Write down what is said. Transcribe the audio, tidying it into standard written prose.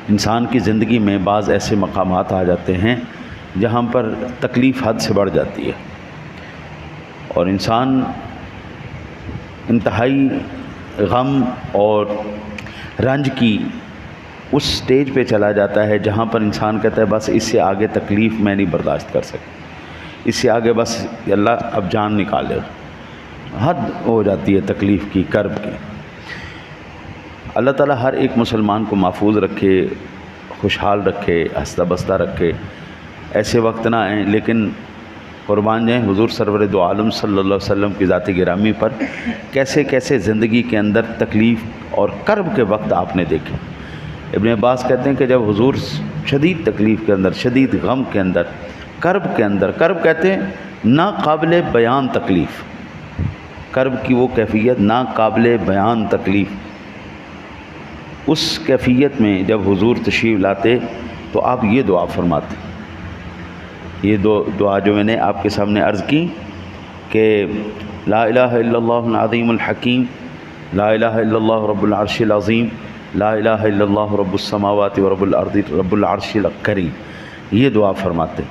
انسان کی زندگی میں بعض ایسے مقامات آ جاتے ہیں جہاں پر تکلیف حد سے بڑھ جاتی ہے، اور انسان انتہائی غم اور رنج کی اس سٹیج پہ چلا جاتا ہے جہاں پر انسان کہتا ہے بس اس سے آگے تکلیف میں نہیں برداشت کر سکتا، اس سے آگے بس اللہ اب جان نکالے، حد ہو جاتی ہے تکلیف کی، کرب کی۔ اللہ تعالیٰ ہر ایک مسلمان کو محفوظ رکھے، خوشحال رکھے، ہنستا بستا رکھے، ایسے وقت نہ آئیں، لیکن قربان جائیں حضور سرور دو عالم صلی اللہ علیہ وسلم کی ذات گرامی پر کیسے کیسے زندگی کے اندر تکلیف اور کرب کے وقت آپ نے دیکھے۔ ابن عباس کہتے ہیں کہ جب حضور شدید تکلیف کے اندر، شدید غم کے اندر، کرب کے اندر، کرب کہتے ہیں ناقابل بیان تکلیف، کرب کی وہ کیفیت ناقابل بیان تکلیف، اس کیفیت میں جب حضور تشریف لاتے تو آپ یہ دعا فرماتے۔ یہ دعا جو میں نے آپ کے سامنے عرض کی کہ لا الہ الا اللہ العظیم الحکیم، لا الہ الا اللہ رب العرش العظیم، لا الہ الا اللہ رب السماوات و رب الارض رب العرش الکریم، یہ دعا فرماتے۔